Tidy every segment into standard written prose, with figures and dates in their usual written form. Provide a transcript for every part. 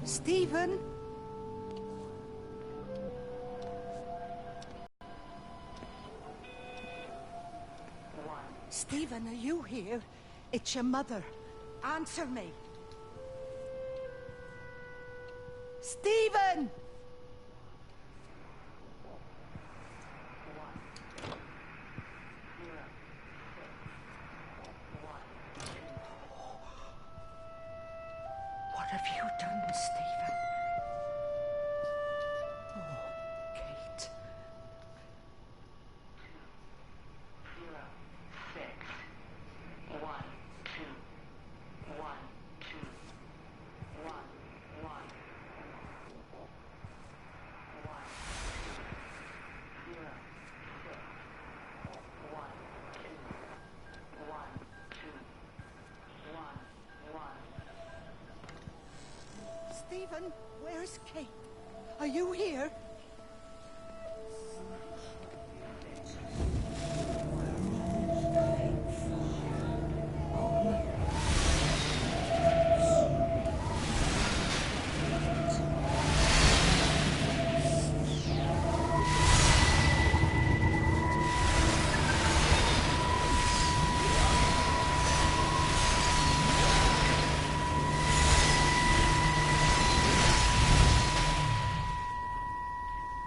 Stephen? Stephen, are you here? It's your mother. Answer me. Stephen! What have you done, Stephen? Oh, Kate. 6 1 2 1 2 1 1 Stephen, where's Kate? Are you here?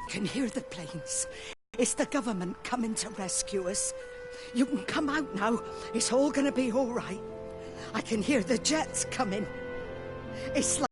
I can hear the planes. It's the government coming to rescue us. You can come out now. It's all gonna be all right. I can hear the jets coming. It's like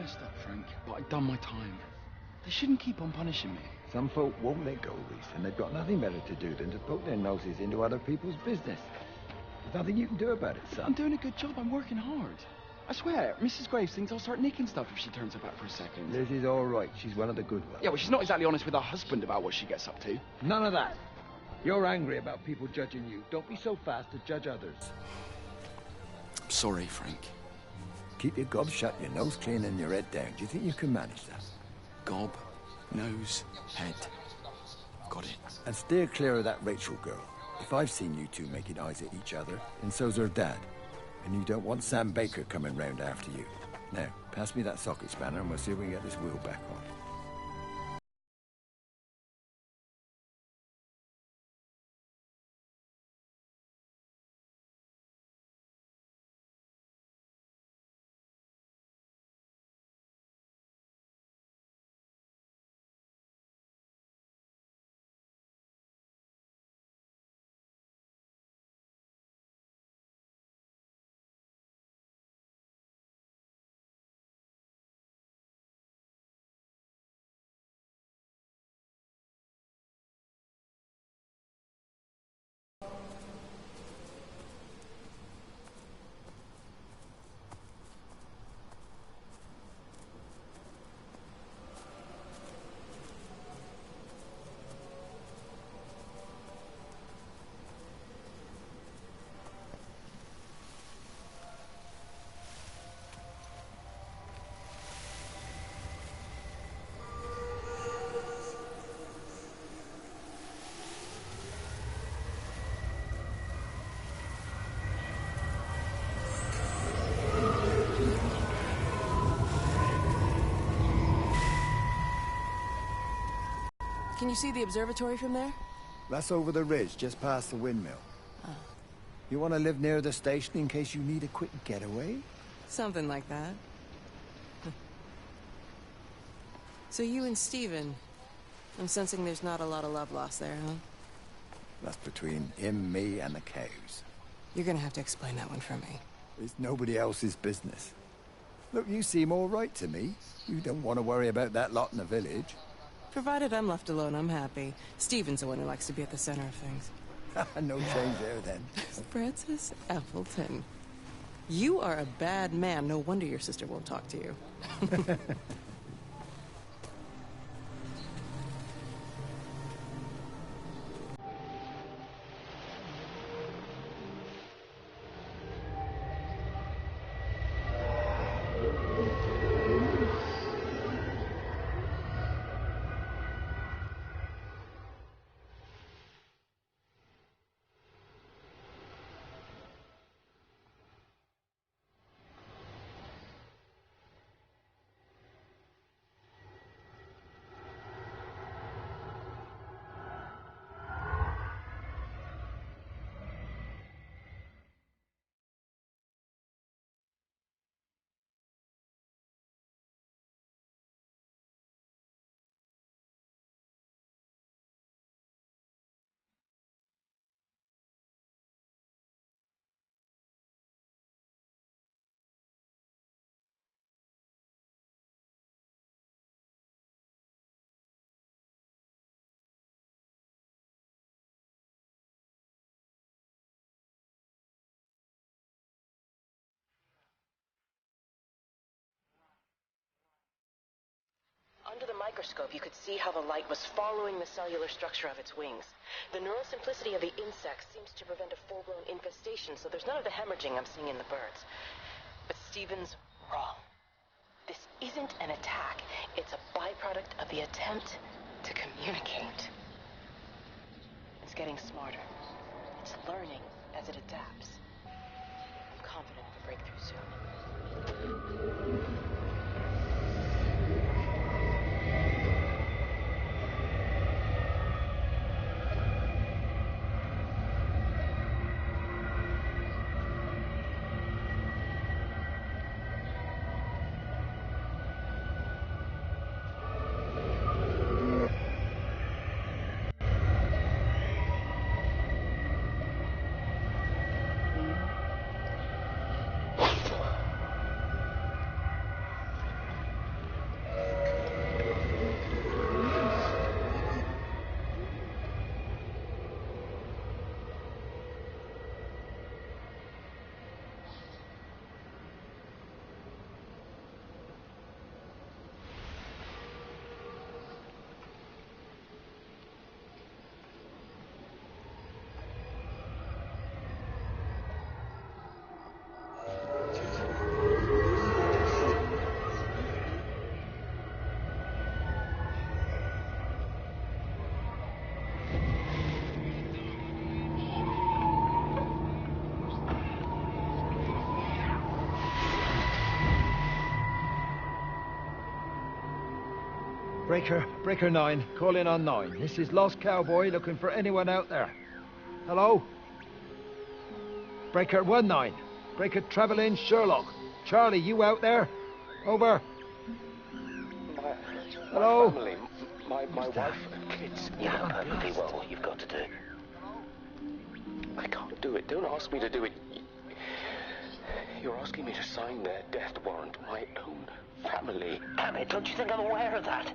messed up, Frank, but I've done my time. They shouldn't keep on punishing me. Some folk won't let go, Reese, and they've got nothing better to do than to poke their noses into other people's business. There's nothing you can do about it, son. I'm doing a good job. I'm working hard. I swear, Mrs. Graves thinks I'll start nicking stuff if she turns up out for a second. Liz is all right. She's one of the good ones. Yeah, well, she's not exactly honest with her husband about what she gets up to. None of that. You're angry about people judging you. Don't be so fast to judge others. I'm sorry, Frank. Keep your gob shut, your nose clean, and your head down. Do you think you can manage that? Gob, nose, head. Got it. And steer clear of that Rachel girl. If I've seen you two making eyes at each other, then so's her dad. And you don't want Sam Baker coming round after you. Now, pass me that socket spanner and we'll see if we can get this wheel back on. Can you see the observatory from there? That's over the ridge, just past the windmill. Oh. You want to live near the station in case you need a quick getaway? Something like that. So you and Steven, I'm sensing there's not a lot of love lost there, huh? That's between him, me, and the cows. You're gonna have to explain that one for me. It's nobody else's business. Look, you seem all right to me. You don't want to worry about that lot in the village. Provided I'm left alone, I'm happy. Steven's the one who likes to be at the center of things. No change there, then. Francis Appleton. You are a bad man. No wonder your sister won't talk to you. Under the microscope, you could see how the light was following the cellular structure of its wings. The neural simplicity of the insect seems to prevent a full-blown infestation, so there's none of the hemorrhaging I'm seeing in the birds. But Steven's wrong. This isn't an attack. It's a byproduct of the attempt to communicate. It's getting smarter. It's learning as it adapts. I'm confident of a breakthrough soon. Breaker 9, call in on 9. This is Lost Cowboy looking for anyone out there. Hello? Breaker 19. Breaker Travelin Sherlock. Charlie, you out there? Over. Hello? My family, my wife and kids. You know perfectly well what you've got to do. I can't do it. Don't ask me to do it. You're asking me to sign their death warrant. My own family. Damn it, don't you think I'm aware of that?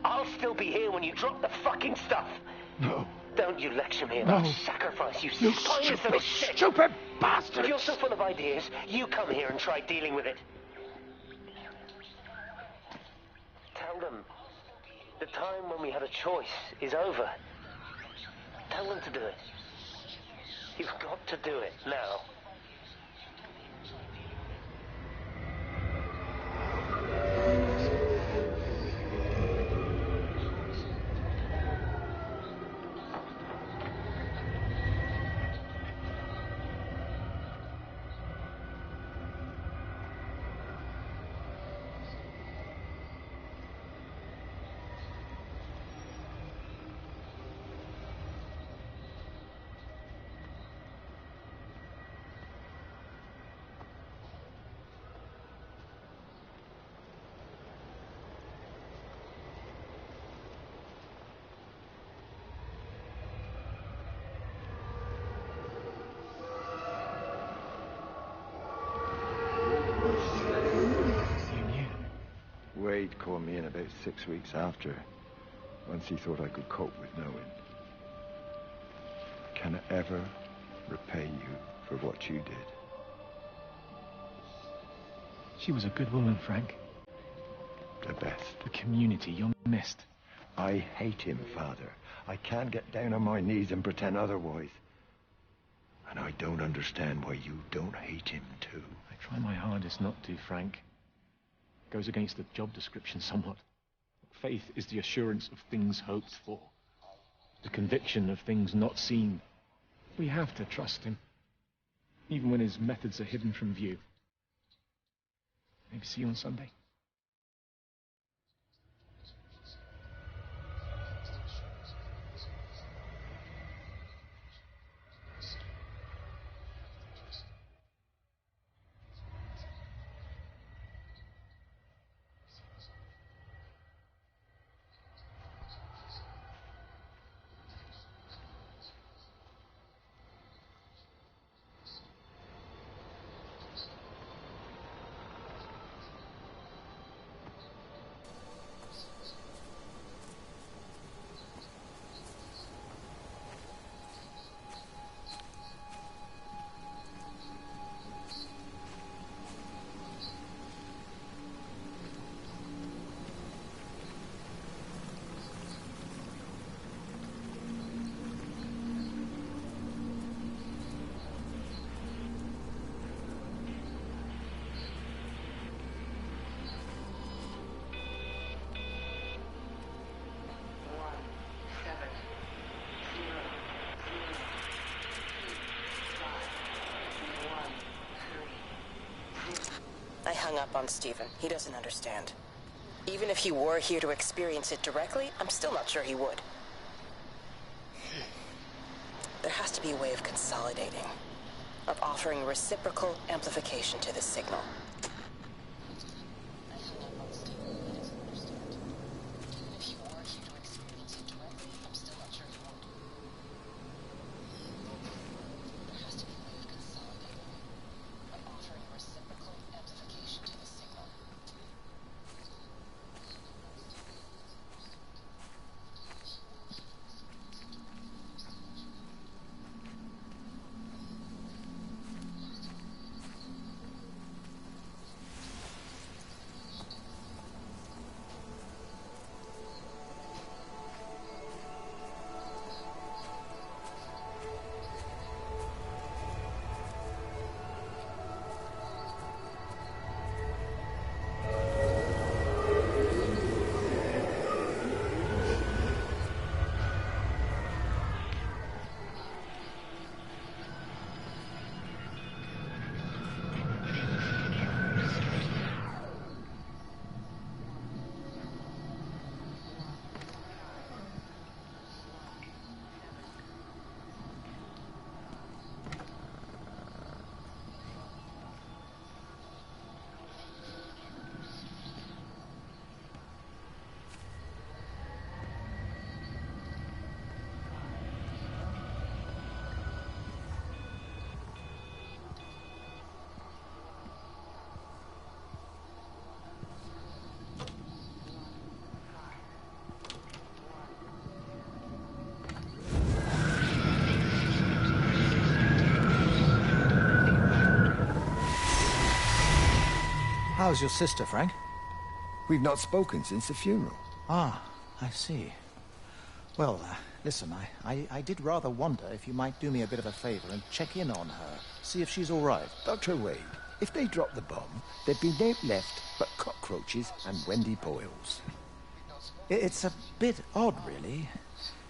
I'll still be here when you drop the fucking stuff. No. Don't you lecture me about sacrifice, you spineless little shit. Stupid bastard! If you're so full of ideas, you come here and try dealing with it. Tell them the time when we had a choice is over. Tell them to do it. You've got to do it now. Wade called me in about 6 weeks after, once he thought I could cope with knowing. Can I ever repay you for what you did? She was a good woman, Frank. The best. The community, you're missed. I hate him, Father. I can't get down on my knees and pretend otherwise. And I don't understand why you don't hate him, too. I try my hardest not to, Frank. Goes against the job description somewhat. Faith is the assurance of things hoped for. The conviction of things not seen. We have to trust him, even when his methods are hidden from view. Maybe see you on Sunday. I hung up on Stephen. He doesn't understand. Even if he were here to experience it directly, I'm still not sure he would. There has to be a way of consolidating, of offering reciprocal amplification to this signal. How's your sister, Frank? We've not spoken since the funeral. Ah, I see. Well, listen, I did rather wonder if you might do me a bit of a favor and check in on her, see if she's all right. Dr. Wade, if they dropped the bomb, there'd be no left but cockroaches and Wendy Boyles. It's a bit odd, really.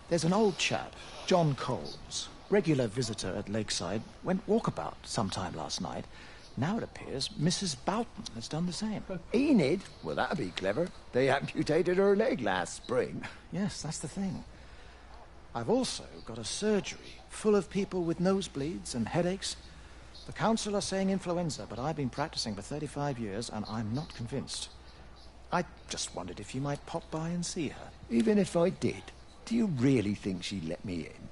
There's an old chap, John Coles, regular visitor at Lakeside, went walkabout sometime last night. Now it appears Mrs. Boughton has done the same. Enid? Well, that'd be clever. They amputated her leg last spring. Yes, that's the thing. I've also got a surgery full of people with nosebleeds and headaches. The council are saying influenza, but I've been practicing for 35 years and I'm not convinced. I just wondered if you might pop by and see her. Even if I did, do you really think she'd let me in?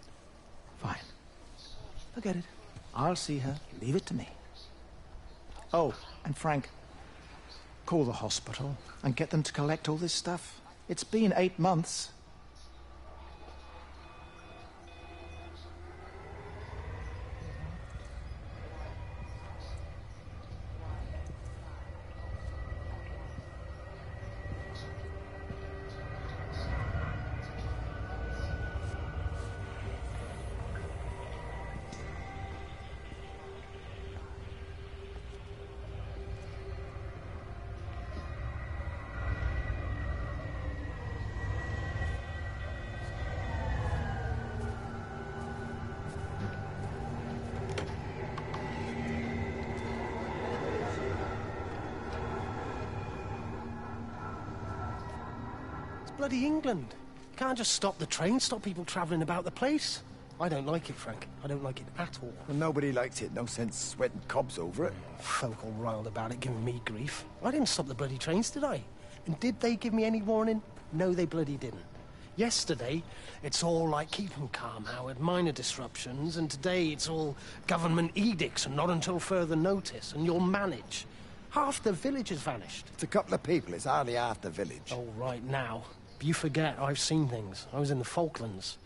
Fine. Forget it. I'll see her. Leave it to me. Oh, and Frank, call the hospital and get them to collect all this stuff. It's been 8 months. Bloody England. You can't just stop the train, stop people travelling about the place. I don't like it, Frank. I don't like it at all. Well, nobody likes it. No sense sweating cobs over it. Folk all riled about it, giving me grief. I didn't stop the bloody trains, did I? And did they give me any warning? No, they bloody didn't. Yesterday, it's all like keep 'em calm, Howard, minor disruptions, and today it's all government edicts and not until further notice, and you'll manage. Half the village has vanished. It's a couple of people. It's hardly half the village. Oh, right now. But you forget, I've seen things. I was in the Falklands.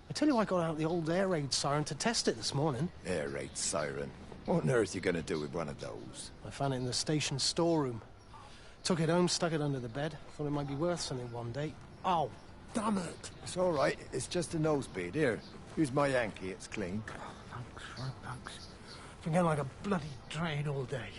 I tell you, I got out the old air raid siren to test it this morning. Air raid siren? What on earth are you going to do with one of those? I found it in the station storeroom. Took it home, stuck it under the bed. Thought it might be worth something one day. Oh, damn it. It's all right. It's just a nosebleed. Here, use my Yankee. It's clean. Thanks, Frank, thanks. Been getting like a bloody drain all day.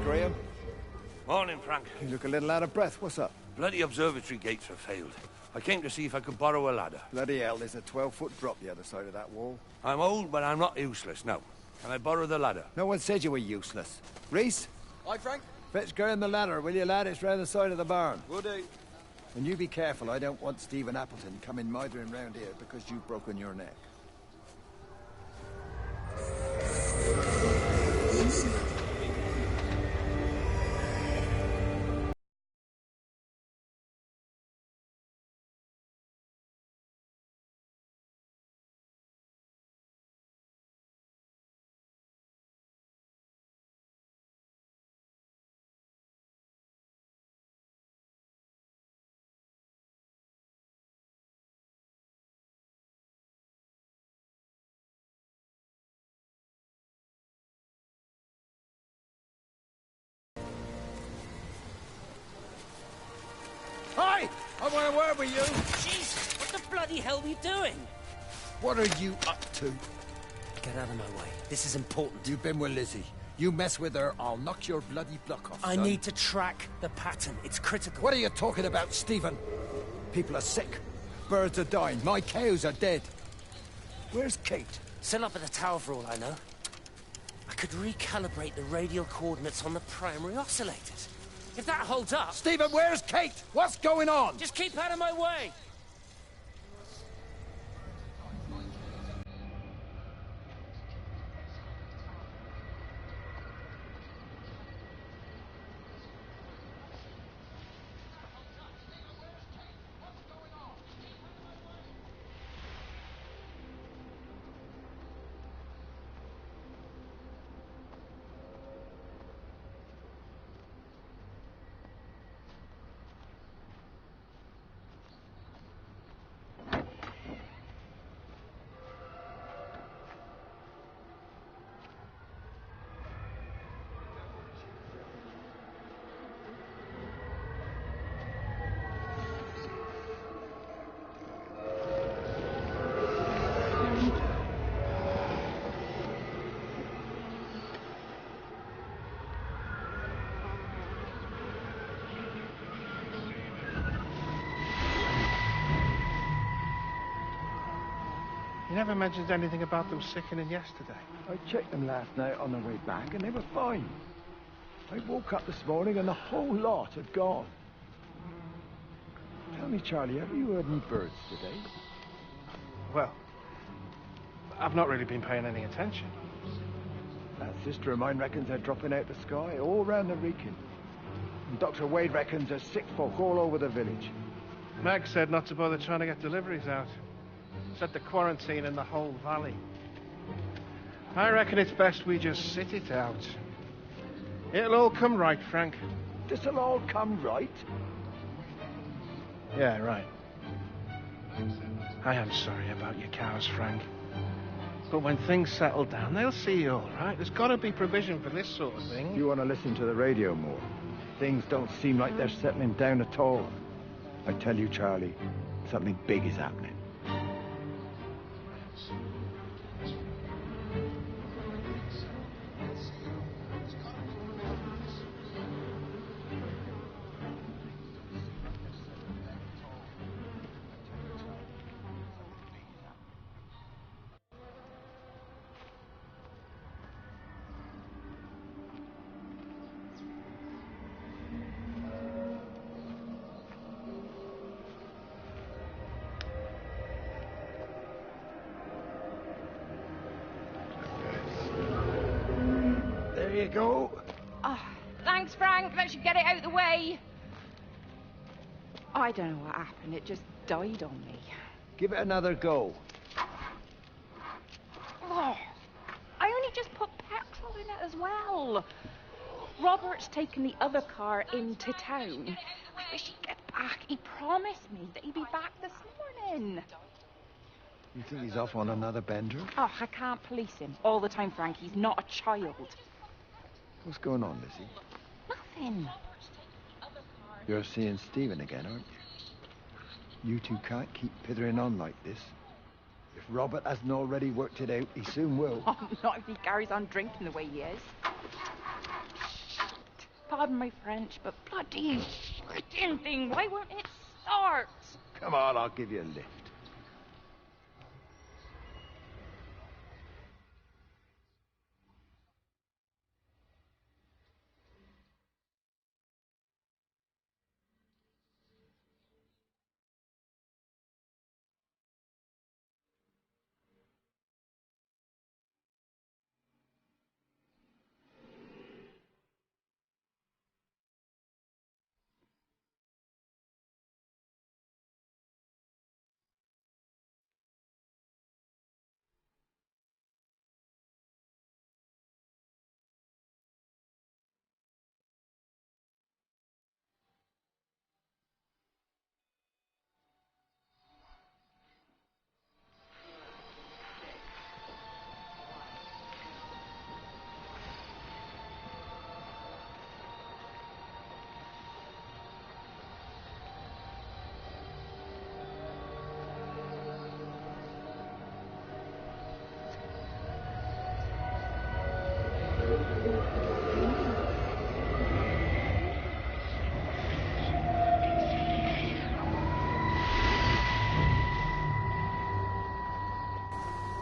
Graham? Morning, Frank. You look a little out of breath. What's up? Bloody observatory gates have failed. I came to see if I could borrow a ladder. Bloody hell, there's a 12-foot drop the other side of that wall. I'm old, but I'm not useless, no. Can I borrow the ladder? No one said you were useless. Reese? Hi, Frank. Fetch Graham the ladder, will you, lad? It's round the side of the barn. Will do. And you be careful. I don't want Stephen Appleton coming mithering round here because you've broken your neck. Hi! I want a word with you. Jesus, what the bloody hell are you doing? What are you up to? Get out of my way. This is important. You've been with Lizzie. You mess with her, I'll knock your bloody block off, I son. need to track the pattern. It's critical. What are you talking about, Stephen? People are sick. Birds are dying. My cows are dead. Where's Kate? Still up at the tower for all I know. I could recalibrate the radial coordinates on the primary oscillators. If that holds up... Stephen, where's Kate? What's going on? Just keep out of my way! You never mentioned anything about them sickening yesterday. I checked them last night on the way back, and they were fine. I woke up this morning, and the whole lot had gone. Tell me, Charlie, have you heard any birds today? Well, I've not really been paying any attention. That sister of mine reckons they're dropping out the sky all round the Wrekin. And Dr. Wade reckons there's sick folk all over the village. Meg said not to bother trying to get deliveries out. Said the quarantine in the whole valley. I reckon it's best we just sit it out. It'll all come right, Frank. This'll all come right? Yeah, right. I am sorry about your cows, Frank. But when things settle down, they'll see you all right. There's got to be provision for this sort of thing. You want to listen to the radio more. Things don't seem like they're settling down at all. I tell you, Charlie, something big is happening. There you go. Oh, thanks, Frank. That should get it out of the way. I don't know what happened. It just died on me. Give it another go. Oh, I only just put petrol in it as well. Robert's taken the other car into town. I wish he'd get back. He promised me that he'd be back this morning. You think he's off on another bender? Oh, I can't police him all the time, Frank. He's not a child. What's going on, Lizzie? Nothing. You're seeing Stephen again, aren't you? You two can't keep pithering on like this. If Robert hasn't already worked it out, he soon will. Oh, not if he carries on drinking the way he is. Pardon my French, but bloody freaking thing, why won't it start? Come on, I'll give you a lift.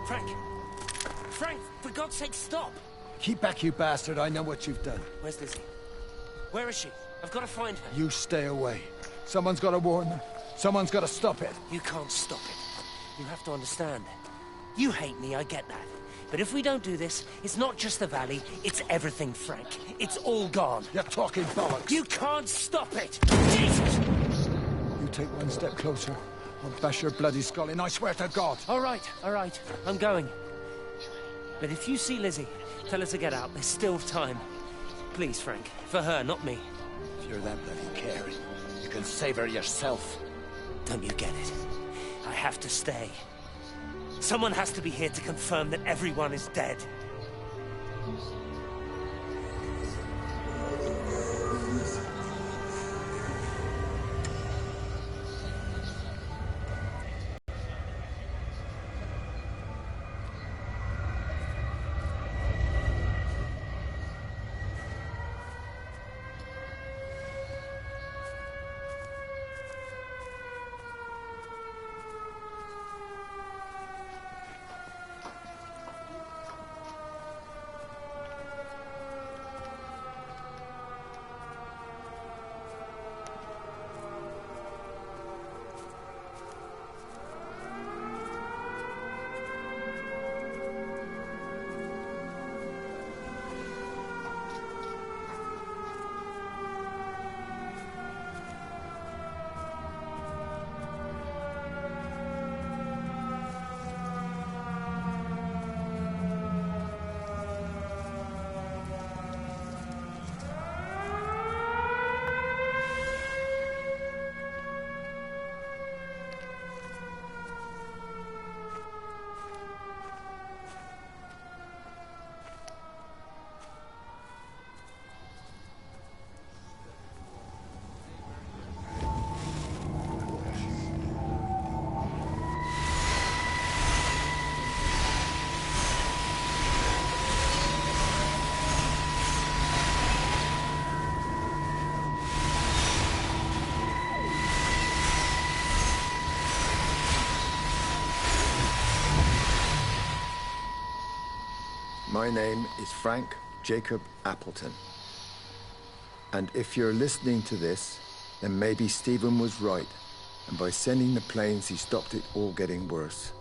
Frank! Frank, for God's sake, stop! Keep back, you bastard. I know what you've done. Where's Lizzie? Where is she? I've got to find her. You stay away. Someone's got to warn them. Someone's got to stop it. You can't stop it. You have to understand. You hate me, I get that. But if we don't do this, it's not just the valley, it's everything, Frank. It's all gone. You're talking bollocks. You can't stop it! Jesus! You take one step closer, I'll bash your bloody skull in, I swear to God. All right. I'm going. But if you see Lizzie, tell her to get out. There's still time. Please, Frank. For her, not me. If you're that bloody caring, you can save her yourself. Don't you get it? I have to stay. Someone has to be here to confirm that everyone is dead. My name is Frank Jacob Appleton. And if you're listening to this, then maybe Stephen was right. And by sending the planes, he stopped it all getting worse.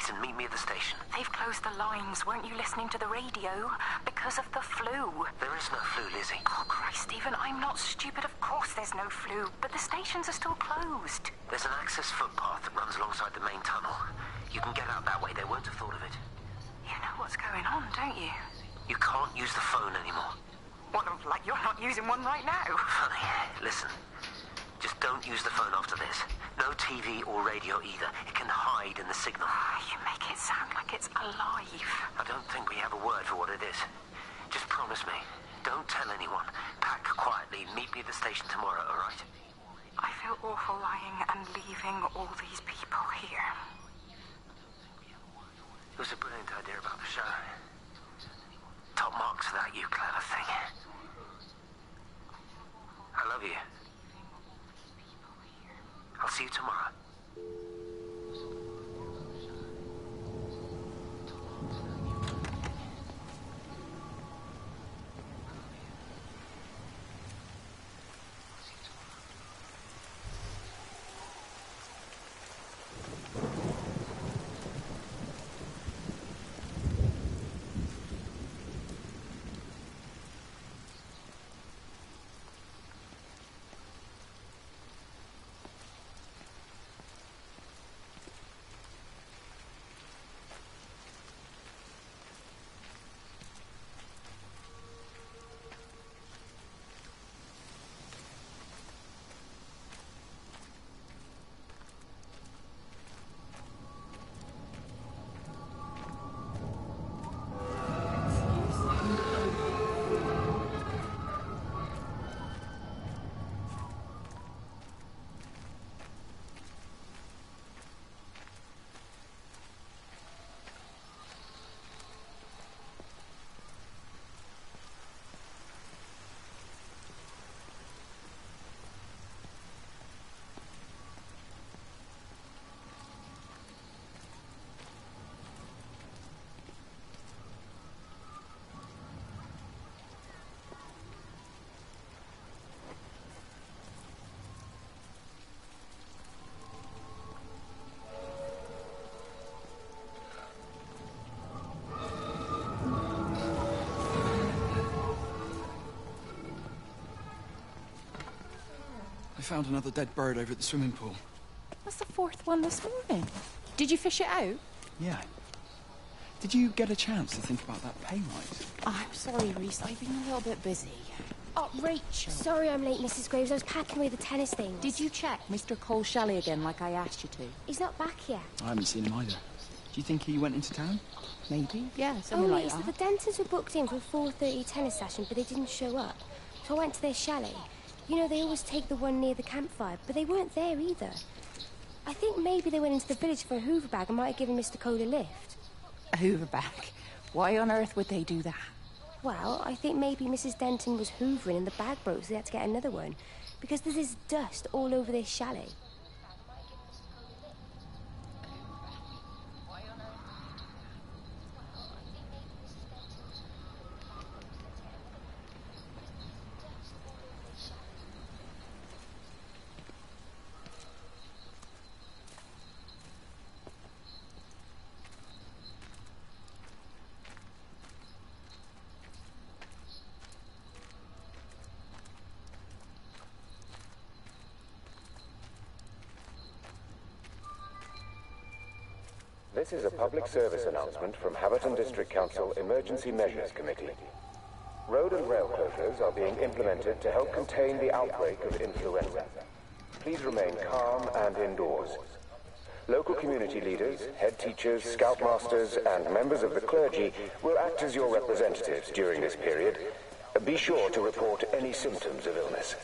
Listen, meet me at the station. They've closed the lines. Weren't you listening to the radio? Because of the flu. There is no flu, Lizzie. Oh, Christ, Stephen, I'm not stupid. Of course there's no flu. But the stations are still closed. There's an access footpath that runs alongside the main tunnel. You can get out that way. They won't have thought of it. You know what's going on, don't you? You can't use the phone anymore. What, like you're not using one right now? Funny. Listen. Just don't use the phone after this. No TV or radio either. It can hide in the signal. You make it sound like it's alive. I don't think we have a word for what it is. Just promise me. Don't tell anyone. Pack quietly. Meet me at the station tomorrow, all right? I feel awful lying and leaving all these people here. It was a brilliant idea about the show. Top marks for that, you clever thing. I love you. I'll see you tomorrow. I found another dead bird over at the swimming pool. That's the fourth one this morning. Did you fish it out? Yeah. Did you get a chance to think about that pay rise? Oh, I'm sorry, Reese. I've been a little bit busy. Oh, Rachel. Sorry I'm late, Mrs. Graves. I was packing away the tennis things. Did you check Mr. Cole Shelley again like I asked you to? He's not back yet. I haven't seen him either. Do you think he went into town? Maybe, yeah, something like so that. the Dentons were booked in for a 4:30 tennis session, but they didn't show up. So I went to their chalet. You know, they always take the one near the campfire, but they weren't there either. I think maybe they went into the village for a hoover bag and might have given Mr. Cole a lift. A hoover bag? Why on earth would they do that? Well, I think maybe Mrs. Denton was hoovering and the bag broke, so they had to get another one. Because there's this dust all over this chalet. This is a public service announcement from Haverton District Council Emergency Measures Committee. Road and rail closures are being implemented to help contain the outbreak of influenza. Please remain calm and indoors. Local community leaders, head teachers, scoutmasters, and members of the clergy will act as your representatives during this period. Be sure to report any symptoms of illness.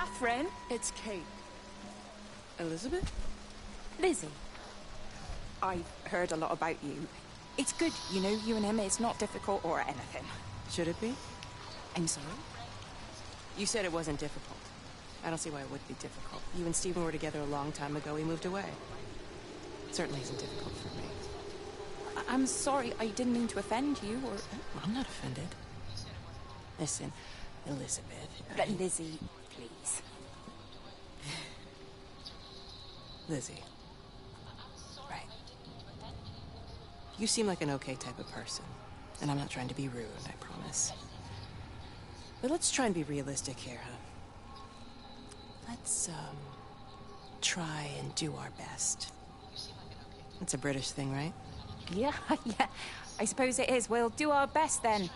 Catherine? It's Kate. Elizabeth? Lizzie. I've heard a lot about you. It's good, you know, you and him, it's not difficult or anything. Should it be? I'm sorry? You said it wasn't difficult. I don't see why it would be difficult. You and Stephen were together a long time ago. He moved away. It certainly isn't difficult for me. I'm sorry, I didn't mean to offend you, or... I'm not offended. Listen, Elizabeth... Lizzie, please. Lizzie. Right. You seem like an okay type of person. And I'm not trying to be rude, I promise. But let's try and be realistic here, huh? Let's, try and do our best. That's a British thing, right? Yeah, yeah. I suppose it is. We'll do our best then.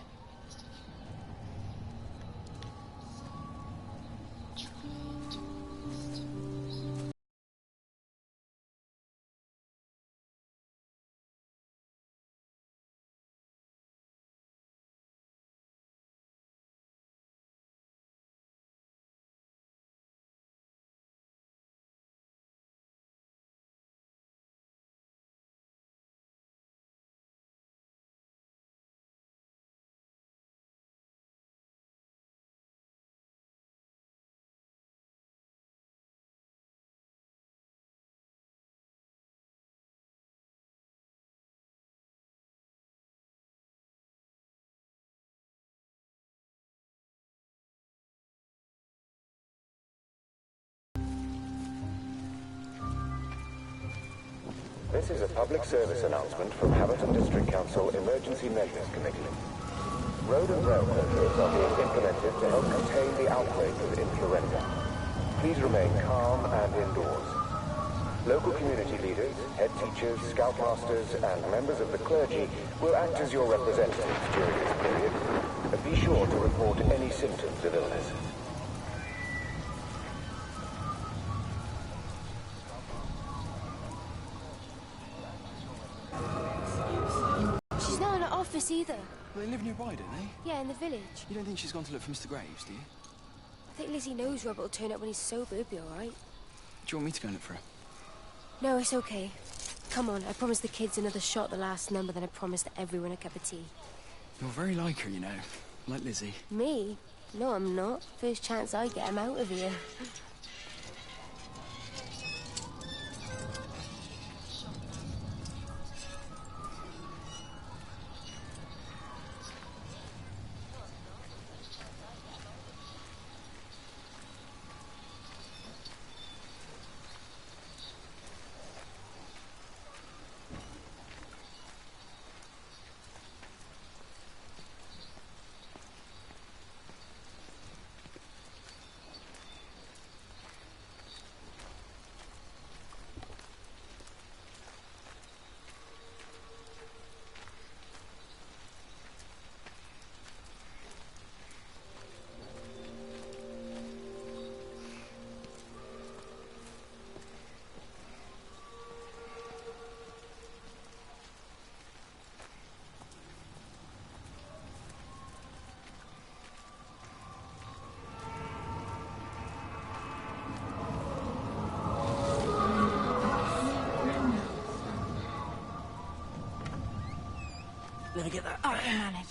This is a public service announcement from Haverton District Council Emergency Measures Committee. Road and rail closures are being implemented to help contain the outbreak of influenza. Please remain calm and indoors. Local community leaders, head teachers, scoutmasters, and members of the clergy will act as your representatives during this period. But be sure to report any symptoms of illness. She's not in the office either. Well, they live nearby, don't they? Yeah, in the village. You don't think she's gone to look for Mr. Graves, do you? I think Lizzie knows Robert will turn up when he's sober. He'll be all right. Do you want me to go and look for her? No, it's okay. Come on, I promised the kids another shot the last number, then I promised everyone a cup of tea. You're very like her, you know. Like Lizzie. Me? No, I'm not. First chance I get him out of here. Let me get that. Oh, I manage.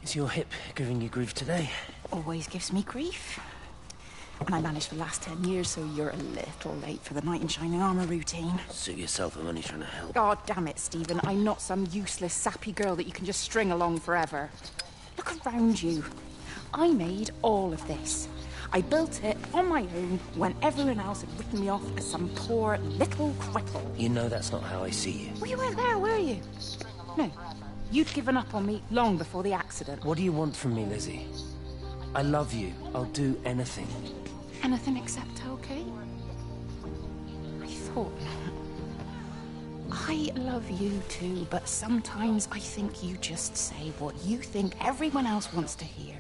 Is your hip giving you grief today? Always gives me grief. And I managed for the last 10 years, so you're a little late for the knight in shining armour routine. Suit yourself, I'm only trying to help. God damn it, Stephen. I'm not some useless, sappy girl that you can just string along forever. Look around you. I made all of this. I built it on my own when everyone else had written me off as some poor little cripple. You know that's not how I see you. Well, you weren't there, were you? No. You'd given up on me long before the accident. What do you want from me, Lizzie? I love you. I'll do anything. Anything except okay? I thought not. I love you too, but sometimes I think you just say what you think everyone else wants to hear.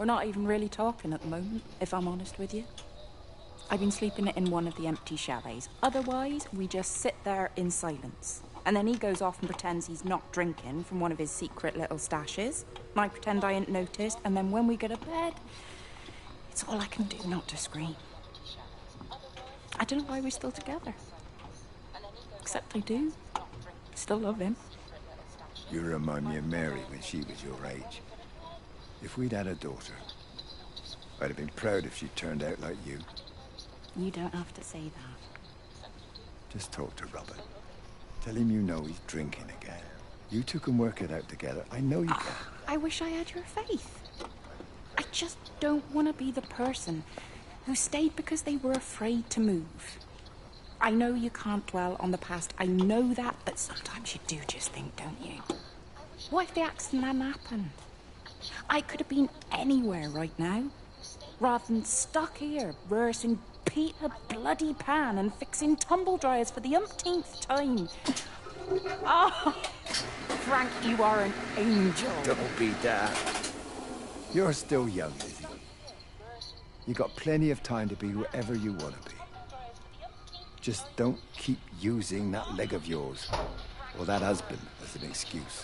We're not even really talking at the moment, if I'm honest with you. I've been sleeping in one of the empty chalets. Otherwise, we just sit there in silence. And then he goes off and pretends he's not drinking from one of his secret little stashes. And I pretend I ain't noticed, and then when we go to bed, it's all I can do not to scream. I don't know why we're still together. Except I do. Still love him. You remind me of Mary when she was your age. If we'd had a daughter, I'd have been proud if she turned out like you. You don't have to say that. Just talk to Robert. Tell him you know he's drinking again. You two can work it out together. I know you can. I wish I had your faith. I just don't want to be the person who stayed because they were afraid to move. I know you can't dwell on the past. I know that, but sometimes you do just think, don't you? What if the accident hadn't happened? I could have been anywhere right now, rather than stuck here rehearsing Peter bloody Pan and fixing tumble dryers for the umpteenth time. Oh, Frank, you are an angel. Don't be that. You're still young, Lizzie. You got plenty of time to be whoever you want to be. Just don't keep using that leg of yours or that husband as an excuse.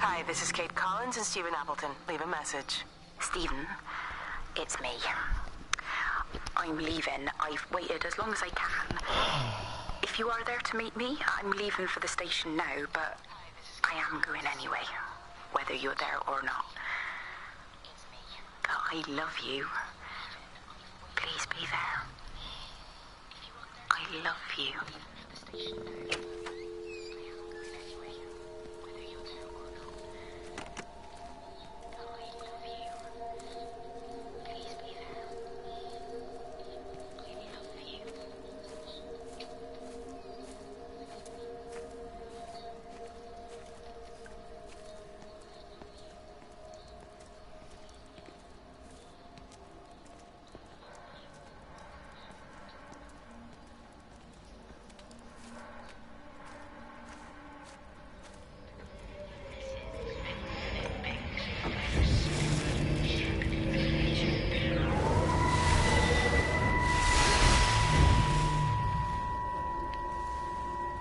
Hi, this is Kate Collins and Stephen Appleton. Leave a message. Stephen, it's me. I'm leaving. I've waited as long as I can. If you are there to meet me, I'm leaving for the station now, but I am going anyway, whether you're there or not. But I love you. Please be there. I love you.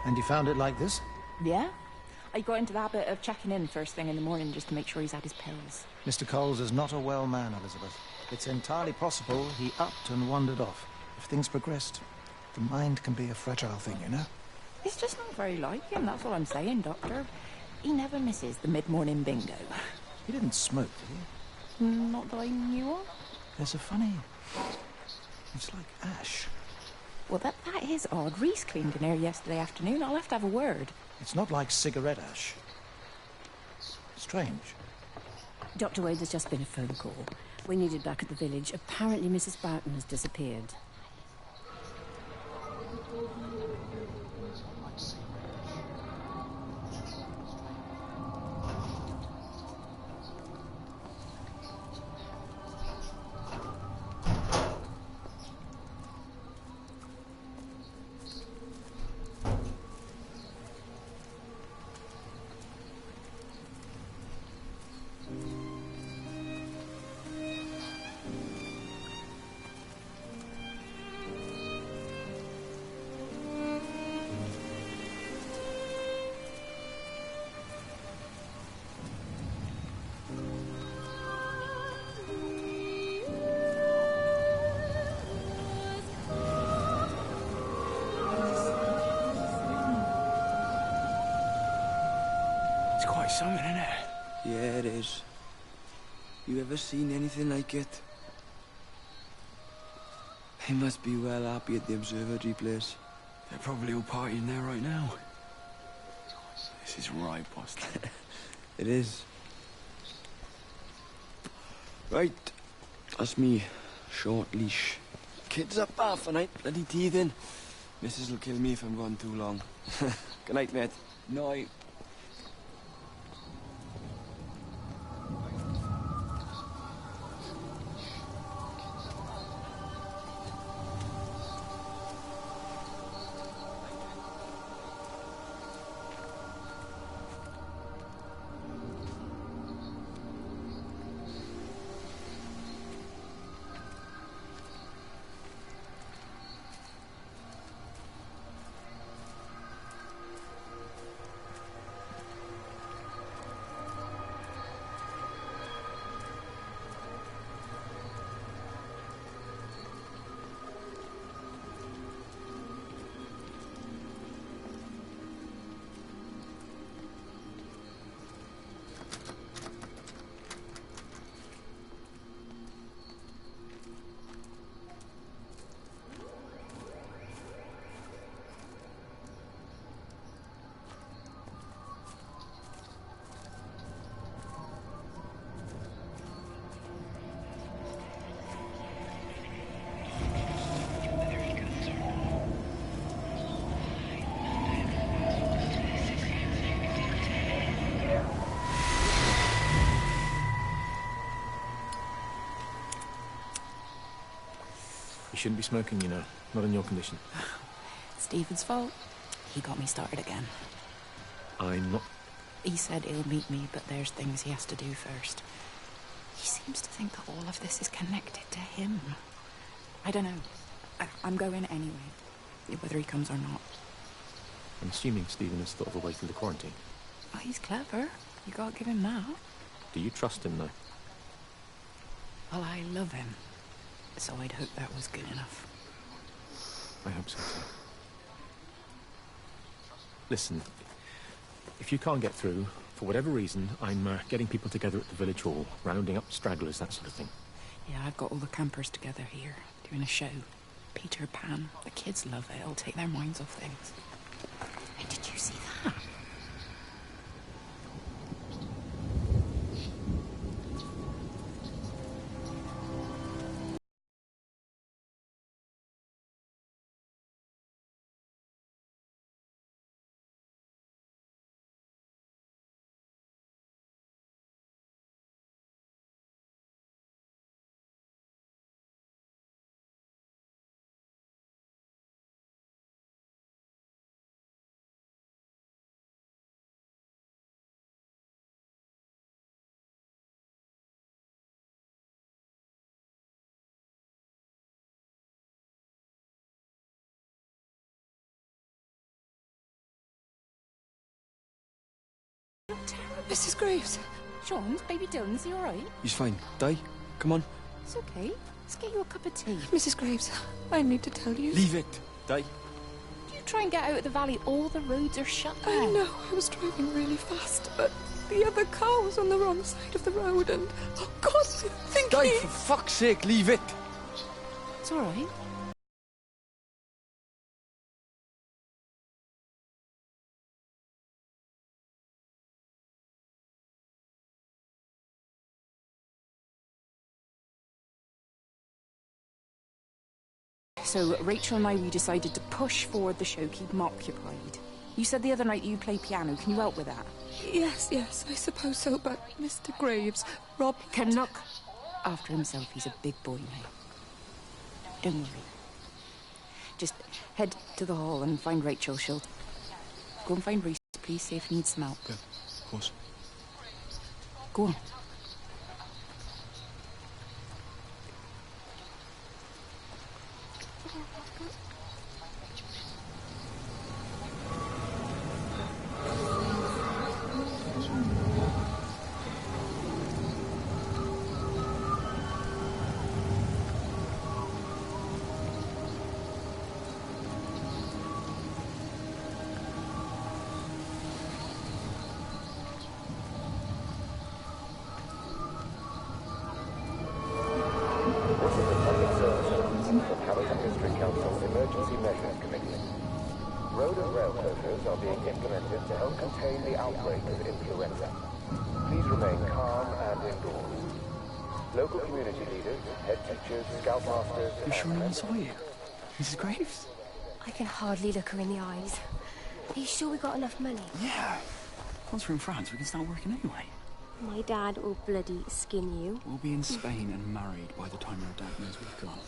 And you found it like this? Yeah. I got into the habit of checking in first thing in the morning just to make sure he's had his pills. Mr. Coles is not a well man, Elizabeth. It's entirely possible he upped and wandered off. If things progressed, the mind can be a fragile thing, you know? It's just not very like him, that's all I'm saying, Doctor. He never misses the mid-morning bingo. He didn't smoke, did he? Not that I knew of. There's a funny... It's like ash. Well, that is odd. Reese cleaned in here yesterday afternoon. I'll have to have a word. It's not like cigarette ash. Strange. Dr. Wade, there's just been a phone call. We're needed back at the village. Apparently Mrs. Boughton has disappeared. Something, isn't it? Yeah, it is. You ever seen anything like it? They must be well happy at the observatory place. They're probably all partying there right now. This is right, boss. It is. Right. That's me. Short leash. Kids up half a night, bloody teething. Missus will kill me if I'm gone too long. Good night, mate. Night. You shouldn't be smoking, you know. Not in your condition. Stephen's fault. He got me started again. I'm not... He said he'll meet me, but there's things he has to do first. He seems to think that all of this is connected to him. I don't know. I'm going anyway, whether he comes or not. I'm assuming Stephen has thought of a way through the quarantine. Oh, he's clever. You gotta give him that. Do you trust him, though? Well, I love him. So I'd hope that was good enough. I hope so, too. Listen, if you can't get through, for whatever reason, I'm getting people together at the village hall, rounding up stragglers, that sort of thing. Yeah, I've got all the campers together here, doing a show. Peter Pan. The kids love it. It'll take their minds off things. Hey, did you see that? Mrs. Graves. Sean, baby Dylan, is he all right? He's fine. Di, come on. It's okay. Let's get you a cup of tea. Mrs. Graves, I need to tell you. Leave it, Di. You try and get out of the valley. All the roads are shut there. I know. I was driving really fast, but the other car was on the wrong side of the road, and oh God, I think Di, for fuck's sake, leave it. It's all right. So Rachel and we decided to push forward the show, keep them occupied. You said the other night you play piano. Can you help with that? Yes, I suppose so, but Mr. Graves, Rob can look after himself. He's a big boy now. Don't worry. Just head to the hall and find Rachel. She'll go and find Reese, please, see if he needs some help. Yeah, of course. Go on. are being implemented to help contain the outbreak of influenza. Please remain calm and indoors. Local community leaders, head teachers, scoutmasters... You sure no one saw you? Mrs. Graves? I can hardly look her in the eyes. Are you sure we got enough money? Yeah. Once we're in France, we can start working anyway. My dad will bloody skin you. We'll be in Spain and married by the time your dad knows we've gone.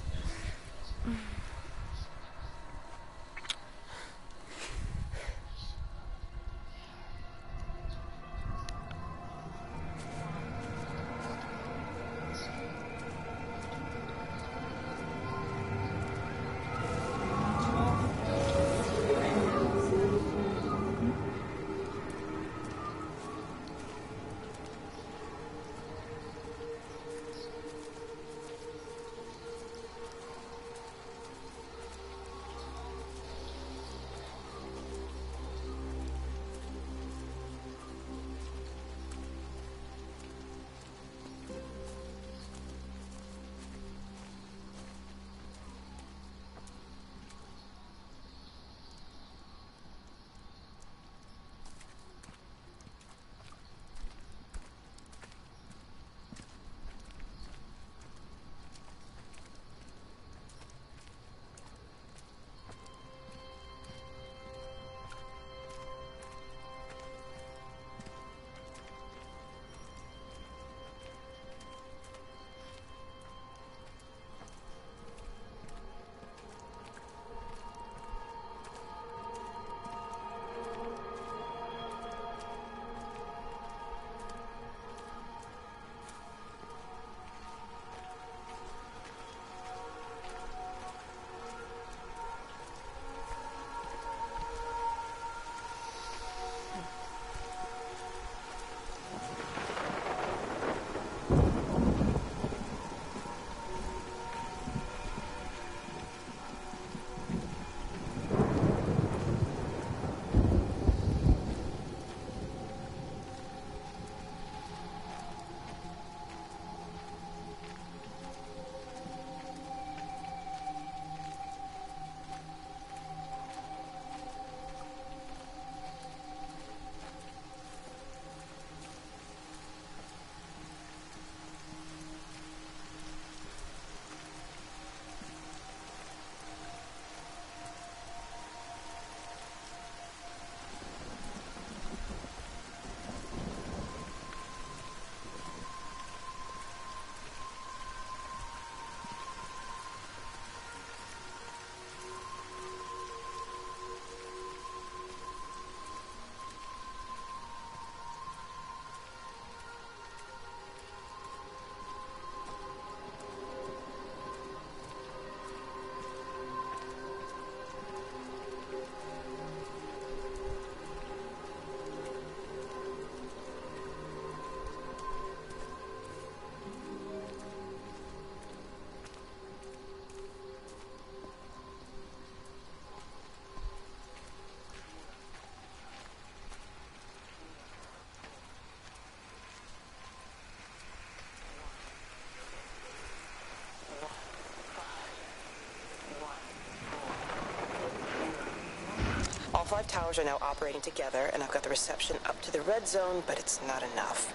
All 5 towers are now operating together, and I've got the reception up to the red zone, but it's not enough.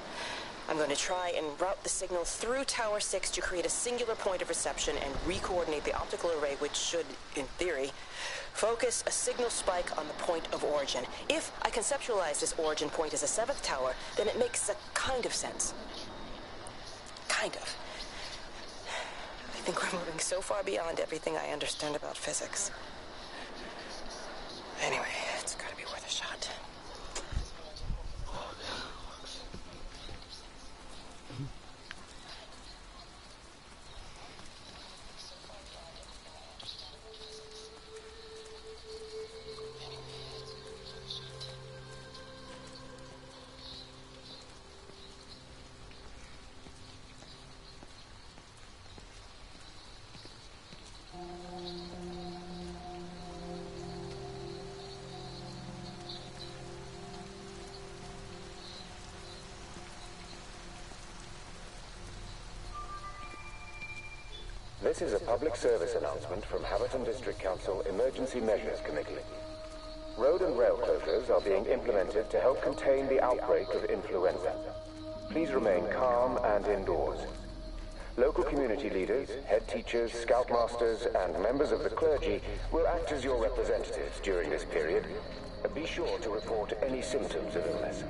I'm going to try and route the signal through Tower 6 to create a singular point of reception and re-coordinate the optical array, which should, in theory, focus a signal spike on the point of origin. If I conceptualize this origin point as a 7th tower, then it makes a kind of sense. Kind of. I think we're moving so far beyond everything I understand about physics. Anyway, it's gotta be worth a shot. This is a public service announcement from Haverton District Council Emergency Measures Committee. Road and rail closures are being implemented to help contain the outbreak of influenza. Please remain calm and indoors. Local community leaders, head teachers, scoutmasters, and members of the clergy will act as your representatives during this period. Be sure to report any symptoms of illness.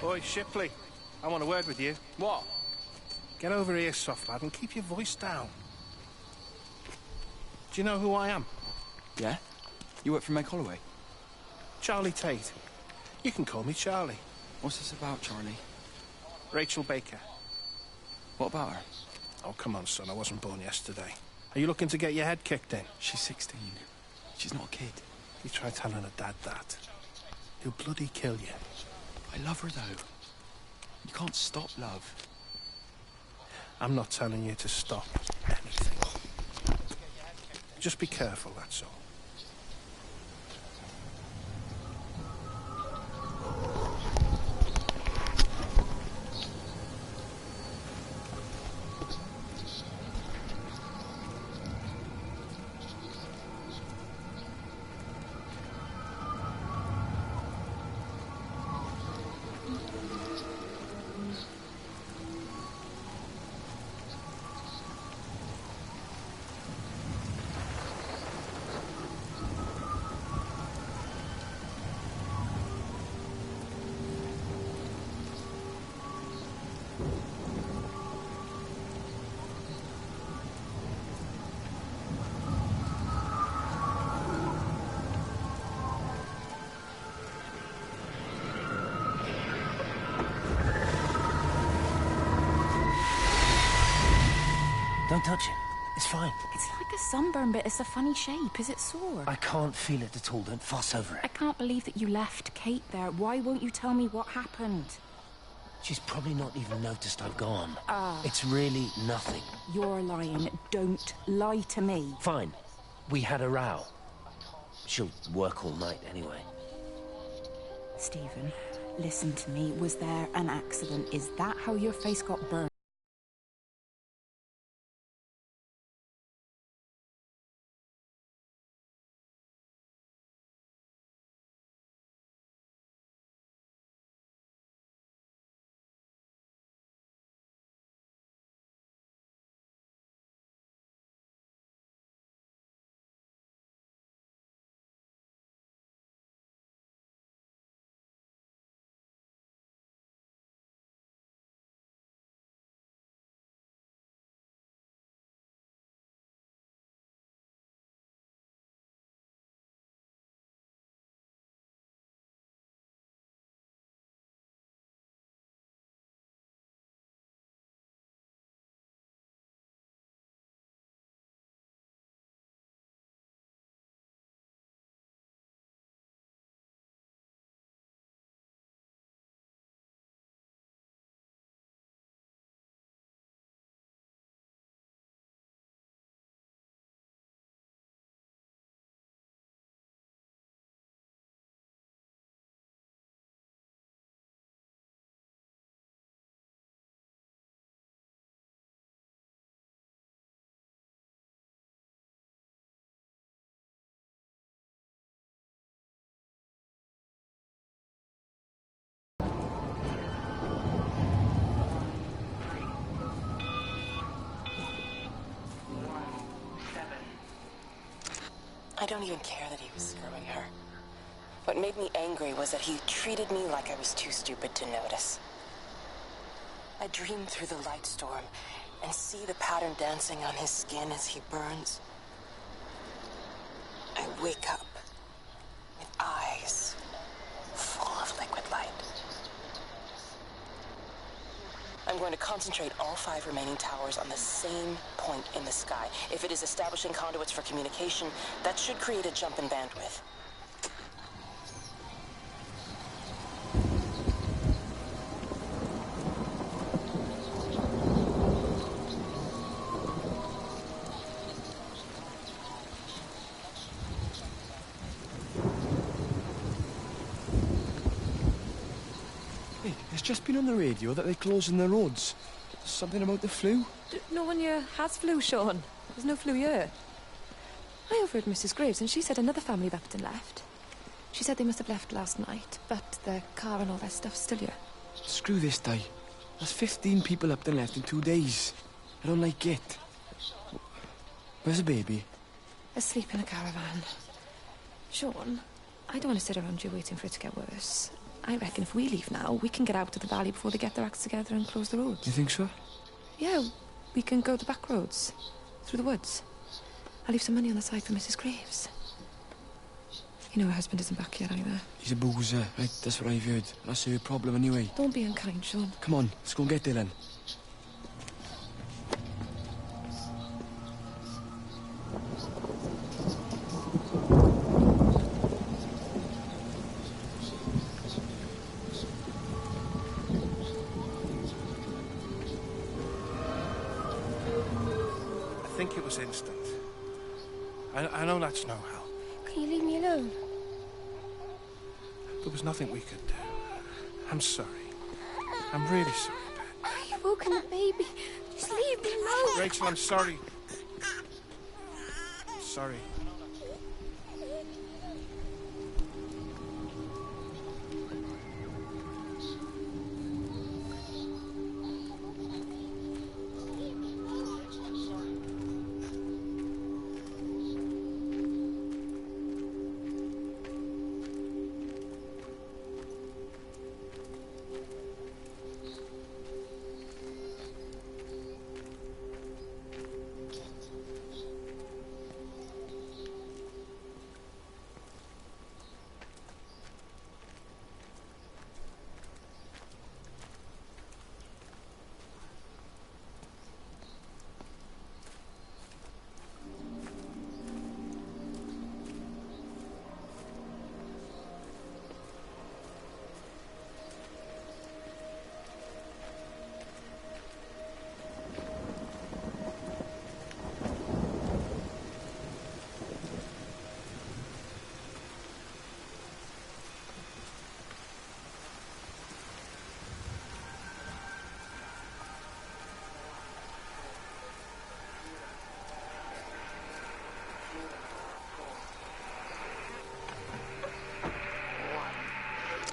Oi, Shipley, I want a word with you. What? Get over here, soft lad, and keep your voice down. Do you know who I am? Yeah? You work for Meg Holloway? Charlie Tate. You can call me Charlie. What's this about, Charlie? Rachel Baker. What about her? Oh, come on, son, I wasn't born yesterday. Are you looking to get your head kicked in? She's 16. She's not a kid. You try telling her dad that. He'll bloody kill you. I love her, though. You can't stop love. I'm not telling you to stop anything. Just be careful, that's all. Don't touch it. It's fine. It's like a sunburn bit. It's a funny shape. Is it sore? I can't feel it at all. Don't fuss over it. I can't believe that you left Kate there. Why won't you tell me what happened? She's probably not even noticed I've gone. Ah. It's really nothing. You're lying. Don't lie to me. Fine. We had a row. She'll work all night anyway. Stephen, listen to me. Was there an accident? Is that how your face got burned? I don't even care that he was screwing her. What made me angry was that he treated me like I was too stupid to notice. I dream through the light storm and see the pattern dancing on his skin as he burns. I wake up with eyes full of liquid light. I'm going to concentrate all 5 remaining towers on the same point in the sky. If it is establishing conduits for communication, that should create a jump in bandwidth. Hey, it's just been on the radio that they're closing the roads. Something about the flu? No one here has flu, Sean. There's no flu here. I overheard Mrs. Graves, and she said another family left and left. She said they must have left last night, but their car and all their stuff's still here. Screw this day. There's 15 people up and left in 2 days. I don't like it. Where's the baby? Asleep in a caravan. Sean, I don't want to sit around you waiting for it to get worse. I reckon if we leave now, we can get out of the valley before they get their acts together and close the roads. You think so? Yeah, we can go the back roads, through the woods. I'll leave some money on the side for Mrs. Graves. You know her husband isn't back yet either. He's a boozer, right? That's what I've heard. That's her problem anyway. Don't be unkind, Sean. Come on, let's go and get Dylan. I think it was instant. I know that's no help. Can you leave me alone? There was nothing we could do. I'm sorry. I'm really sorry, Pet. You've woken the baby. Just leave me alone. Rachel, I'm sorry. I'm sorry.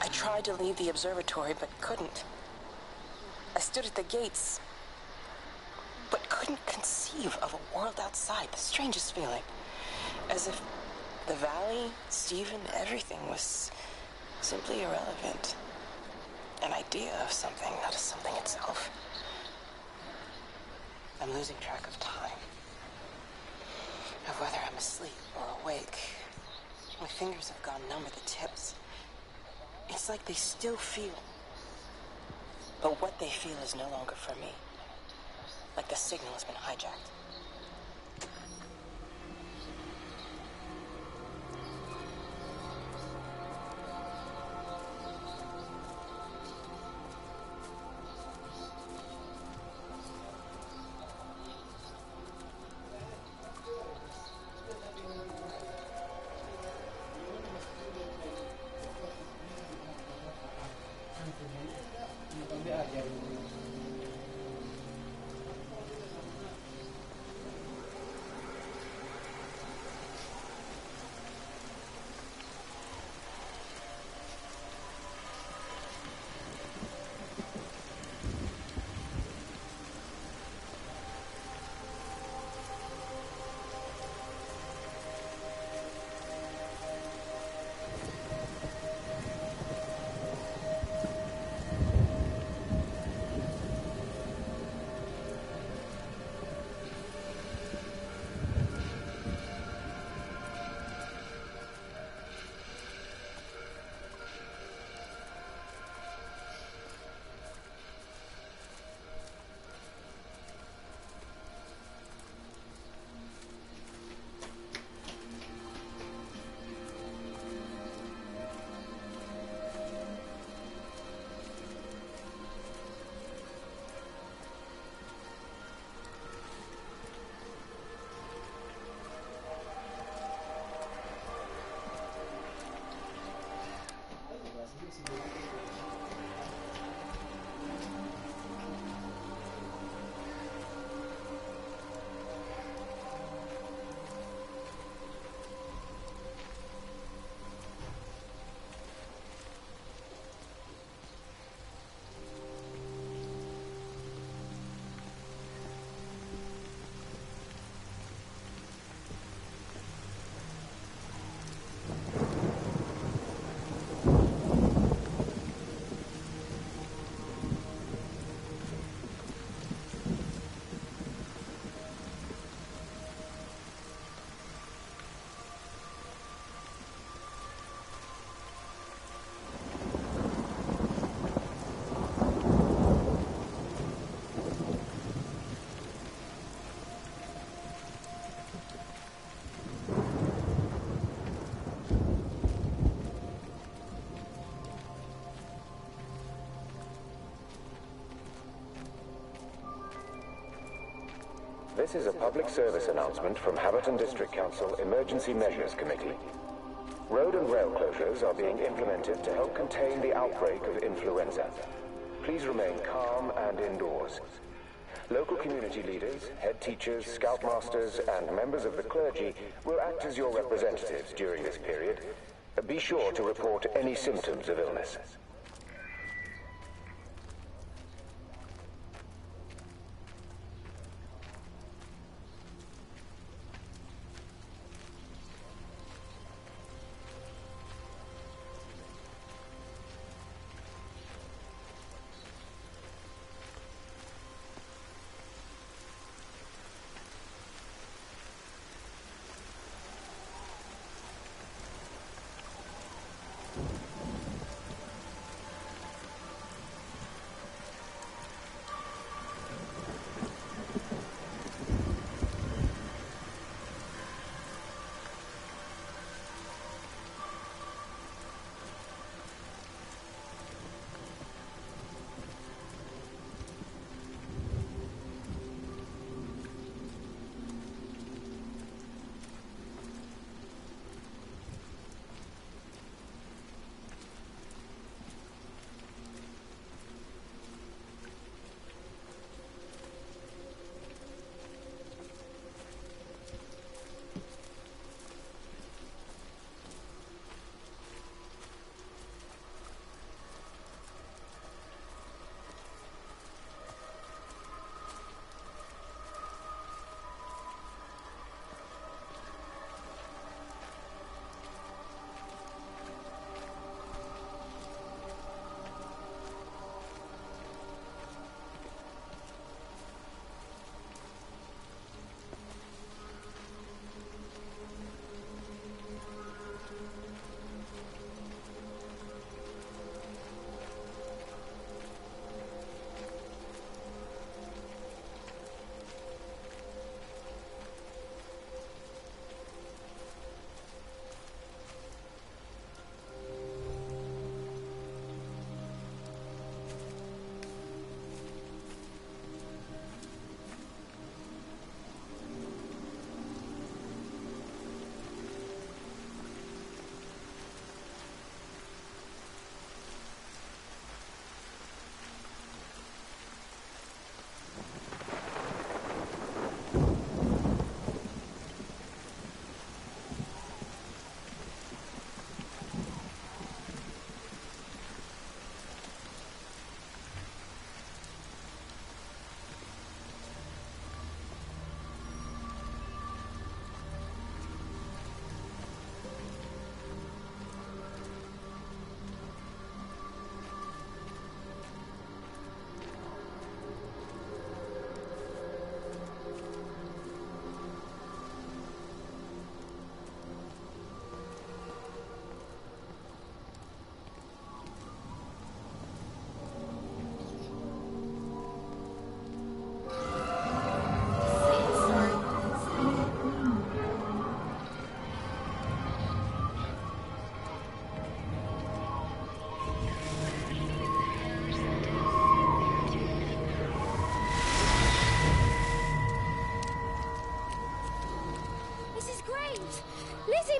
I tried to leave the observatory, but couldn't. I stood at the gates, but couldn't conceive of a world outside. The strangest feeling. As if the valley, Stephen, everything was simply irrelevant. An idea of something, not as something itself. I'm losing track of time. Of whether I'm asleep or awake. My fingers have gone numb at the tips. It's like they still feel. But what they feel is no longer for me. Like the signal has been hijacked. This is a public service announcement from Haverton District Council Emergency Measures Committee. Road and rail closures are being implemented to help contain the outbreak of influenza. Please remain calm and indoors. Local community leaders, head teachers, scoutmasters, and members of the clergy will act as your representatives during this period. Be sure to report any symptoms of illness.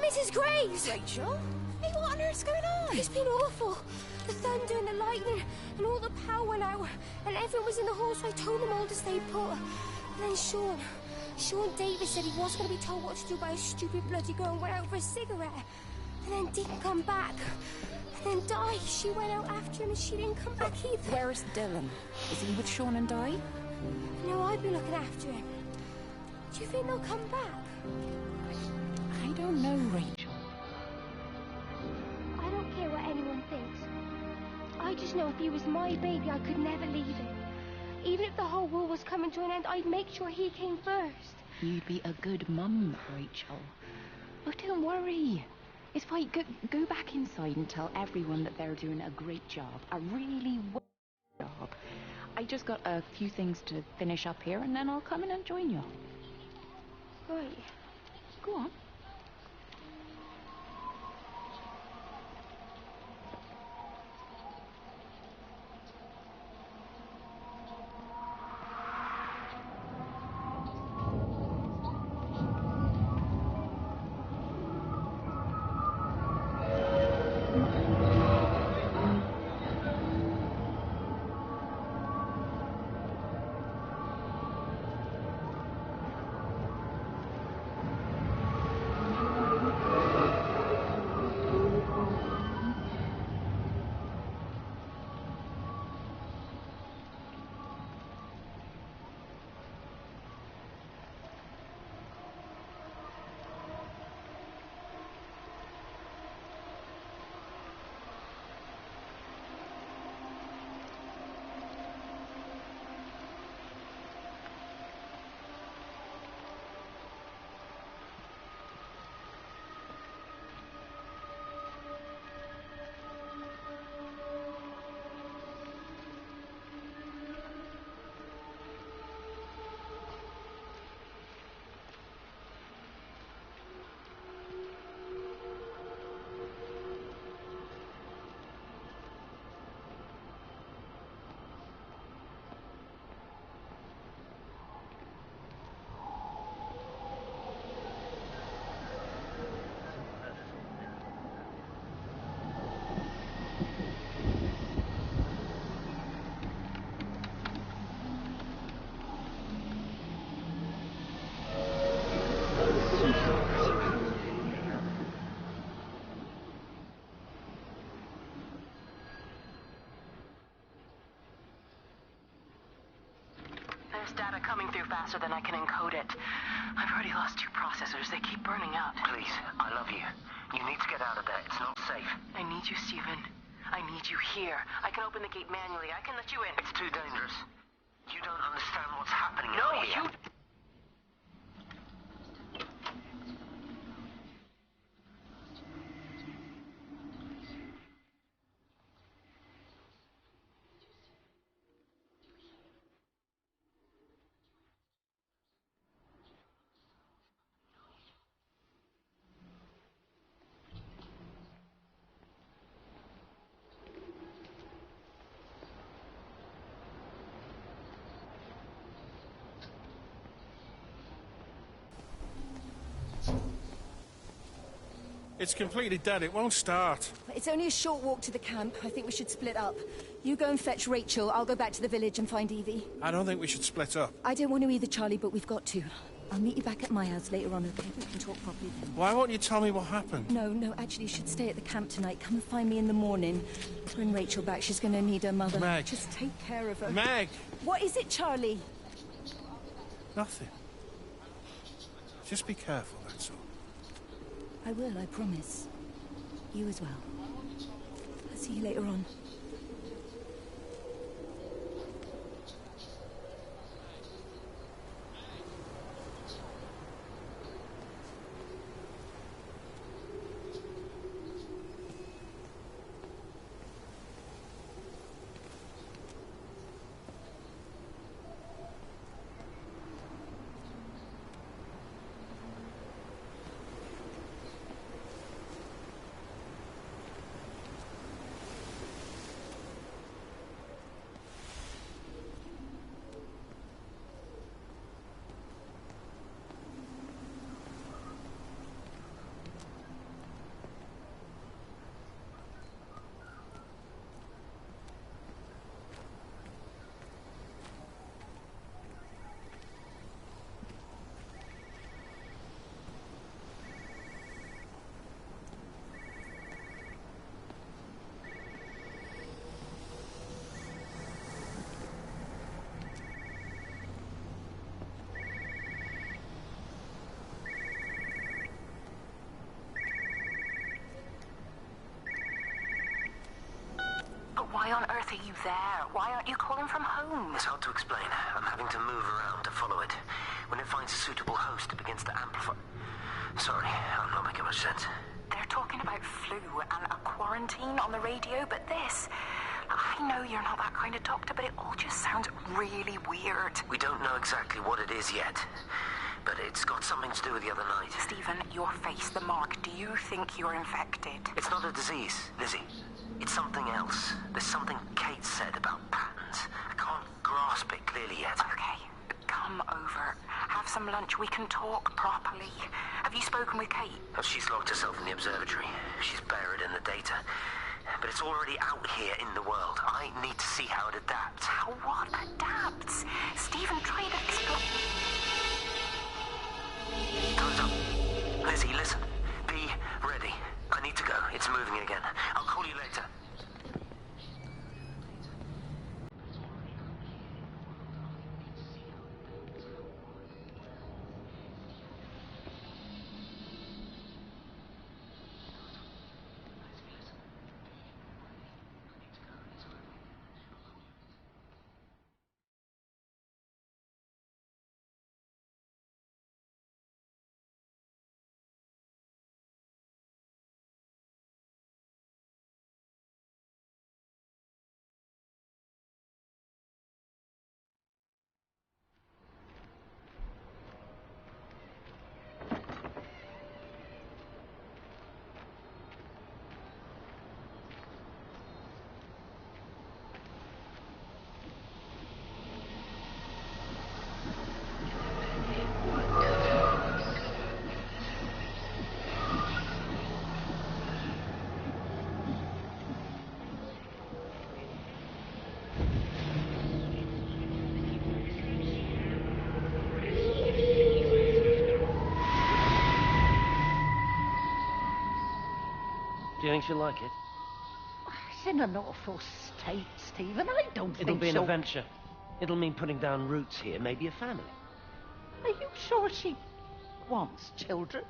Mrs. Graves! Rachel? Hey, what on earth's going on? It's been awful. The thunder and the lightning and all the power went out and everyone was in the hall, so I told them all to stay put. And then Sean Davis said he wasn't going to be told what to do by a stupid bloody girl and went out for a cigarette. And then didn't come back. And then Di, she went out after him and she didn't come back either. Where is Dylan? Is he with Sean and Di? No, I've been looking after him. Do you think they'll come back? I don't know, Rachel. I don't care what anyone thinks. I just know if he was my baby, I could never leave him. Even if the whole world was coming to an end, I'd make sure he came first. You'd be a good mum, Rachel. Oh, don't worry. It's fine. Go back inside and tell everyone that they're doing a great job. A really job. I just got a few things to finish up here, and then I'll come in and join you. Right. Go on. data coming through faster than I can encode it. I've already lost 2 processors. They keep burning out. Please, I love you. You need to get out of there. It's not safe. I need you, Stephen. I need you here. I can open the gate manually. I can let you in. It's too dangerous. You don't understand what's happening No, out here. It's completely dead. It won't start. It's only a short walk to the camp. I think we should split up. You go and fetch Rachel. I'll go back to the village and find Evie. I don't think we should split up. I don't want to either, Charlie, but we've got to. I'll meet you back at my house later on, okay? We can talk properly then. Why won't you tell me what happened? No, actually, you should stay at the camp tonight. Come and find me in the morning. Bring Rachel back. She's going to need her mother. Meg. Just take care of her. Meg! What is it, Charlie? Nothing. Just be careful, that's all. I will, I promise. You as well. I'll see you later on. Why on earth are you there? Why aren't you calling from home? It's hard to explain. I'm having to move around to follow it. When it finds a suitable host, it begins to amplify. Sorry, I'm not making much sense. They're talking about flu and a quarantine on the radio, but this... I know you're not that kind of doctor, but it all just sounds really weird. We don't know exactly what it is yet, but it's got something to do with the other night. Stephen, your face, the mark. Do you think you're infected? It's not a disease, Lizzie. It's something else. There's something Kate said about patterns. I can't grasp it clearly yet. Okay, come over. Have some lunch. We can talk properly. Have you spoken with Kate? Oh, she's locked herself in the observatory. She's buried in the data. But it's already out here in the world. I need to see how it adapts. How what adapts? Stephen, try to explain. Time's up. Lizzie, listen. Be ready. I need to go. It's moving again. I'll call you later. Do you think she'll like it? It's in an awful state, Stephen. I don't think It'll be an so. adventure. It'll mean putting down roots here, maybe a family. Are you sure she wants children?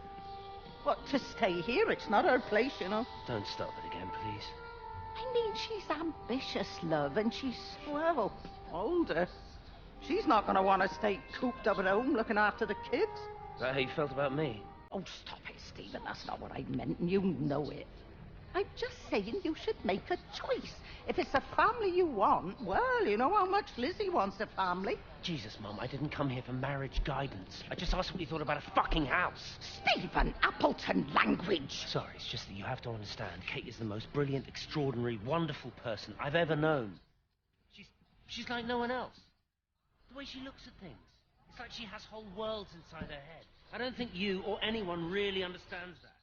What, to stay here? It's not her place, you know. Don't start it again, please. I mean, she's ambitious, love, and she's, well, older. She's not going to want to stay cooped up at home looking after the kids. Is that how you felt about me? Oh, stop it, Stephen. That's not what I meant, and you know it. I'm just saying you should make a choice. If it's a family you want, well, you know how much Lizzie wants a family. Jesus, Mum, I didn't come here for marriage guidance. I just asked what you thought about a fucking house. Stephen Appleton language. Sorry, it's just that you have to understand. Kate is the most brilliant, extraordinary, wonderful person I've ever known. She's like no one else. The way she looks at things. It's like she has whole worlds inside her head. I don't think you or anyone really understands that.